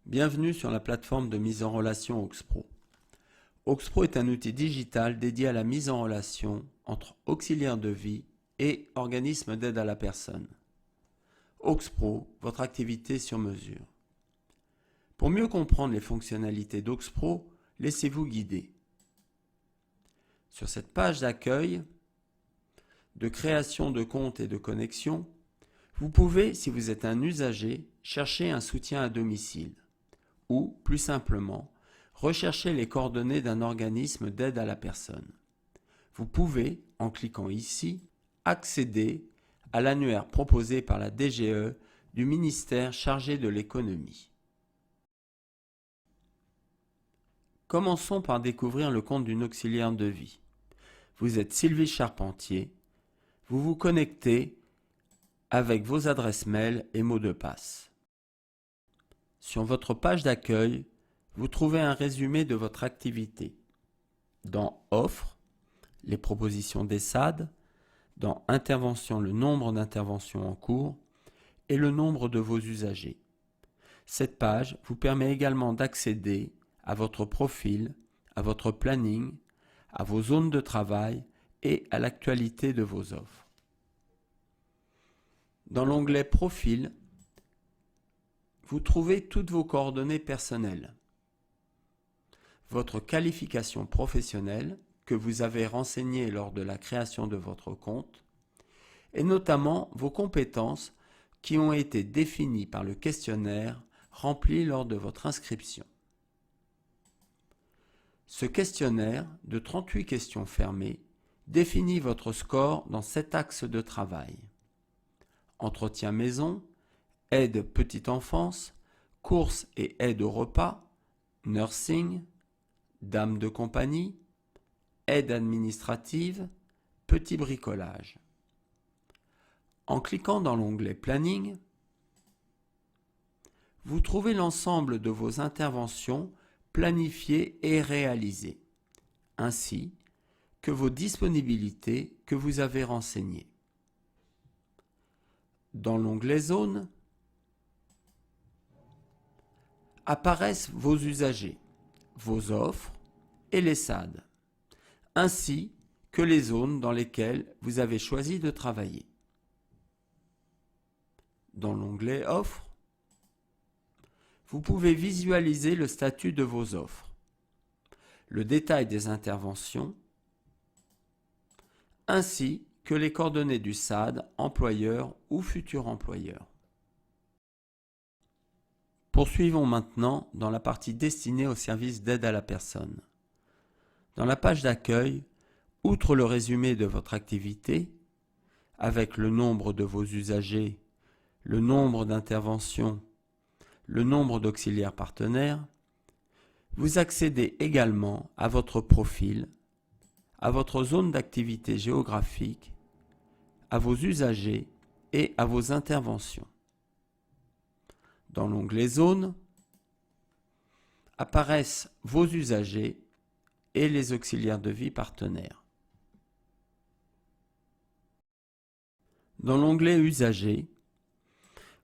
Bienvenue sur la plateforme de mise en relation Auxpro. Auxpro est un outil digital dédié à la mise en relation entre auxiliaires de vie et organismes d'aide à la personne. Auxpro, votre activité sur mesure. Pour mieux comprendre les fonctionnalités d'Auxpro, laissez-vous guider. Sur cette page d'accueil, de création de compte et de connexion, vous pouvez, si vous êtes un usager, chercher un soutien à domicile ou, plus simplement, rechercher les coordonnées d'un organisme d'aide à la personne. Vous pouvez, en cliquant ici, accéder à l'annuaire proposé par la DGE du ministère chargé de l'économie. Commençons par découvrir le compte d'une auxiliaire de vie. Vous êtes Sylvie Charpentier. Vous vous connectez avec vos adresses mail et mots de passe. Sur votre page d'accueil, vous trouvez un résumé de votre activité. Dans Offres, les propositions d'ESSAD, dans Intervention, le nombre d'interventions en cours et le nombre de vos usagers. Cette page vous permet également d'accéder à votre profil, à votre planning, à vos zones de travail et à l'actualité de vos offres. Dans l'onglet Profil, vous trouvez toutes vos coordonnées personnelles, votre qualification professionnelle que vous avez renseignée lors de la création de votre compte, et notamment vos compétences qui ont été définies par le questionnaire rempli lors de votre inscription. Ce questionnaire de 38 questions fermées définit votre score dans 7 axes de travail. Entretien maison, aide petite enfance, courses et aide au repas, nursing, dame de compagnie, aide administrative, petit bricolage. En cliquant dans l'onglet Planning, vous trouvez l'ensemble de vos interventions planifiées et réalisées, ainsi que vos disponibilités que vous avez renseignées. Dans l'onglet Zones, apparaissent vos usagers, vos offres et les SAD, ainsi que les zones dans lesquelles vous avez choisi de travailler. Dans l'onglet Offres, vous pouvez visualiser le statut de vos offres, le détail des interventions, ainsi que les coordonnées du SAD, employeur ou futur employeur. Poursuivons maintenant dans la partie destinée au service d'aide à la personne. Dans la page d'accueil, outre le résumé de votre activité, avec le nombre de vos usagers, le nombre d'interventions, le nombre d'auxiliaires partenaires, vous accédez également à votre profil, à votre zone d'activité géographique, à vos usagers et à vos interventions. Dans l'onglet Zones, apparaissent vos usagers et les auxiliaires de vie partenaires. Dans l'onglet Usagers,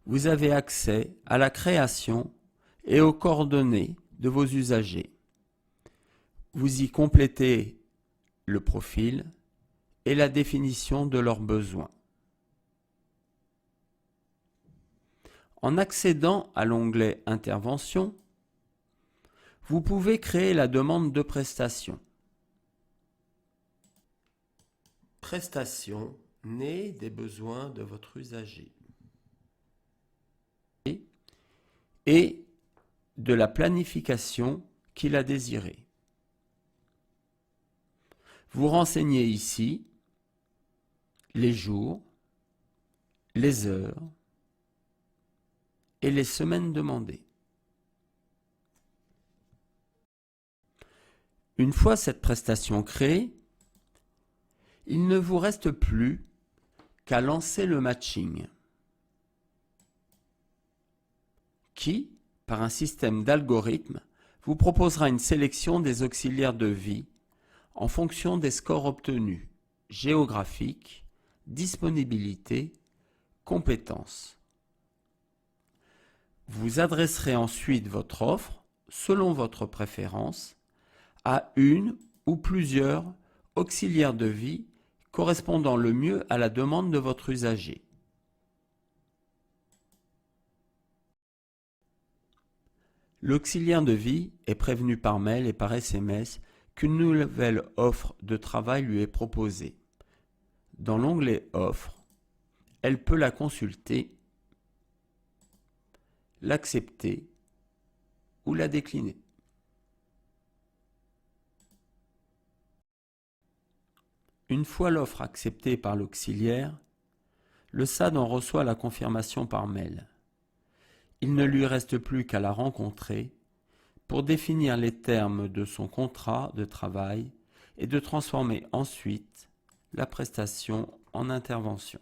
vous avez accès à la création et aux coordonnées de vos usagers. Vous y complétez le profil et la définition de leurs besoins. En accédant à l'onglet Intervention, vous pouvez créer la demande de prestation. Prestation née des besoins de votre usager et de la planification qu'il a désirée. Vous renseignez ici les jours, les heures et les semaines demandées. Une fois cette prestation créée, il ne vous reste plus qu'à lancer le matching, qui, par un système d'algorithmes, vous proposera une sélection des auxiliaires de vie en fonction des scores obtenus, géographiques, disponibilité, compétences. Vous adresserez ensuite votre offre, selon votre préférence, à une ou plusieurs auxiliaires de vie correspondant le mieux à la demande de votre usager. L'auxiliaire de vie est prévenu par mail et par SMS qu'une nouvelle offre de travail lui est proposée. Dans l'onglet Offres, elle peut la consulter, l'accepter ou la décliner. Une fois l'offre acceptée par l'auxiliaire, le SAD en reçoit la confirmation par mail. Il ne lui reste plus qu'à la rencontrer pour définir les termes de son contrat de travail et de transformer ensuite la prestation en intervention.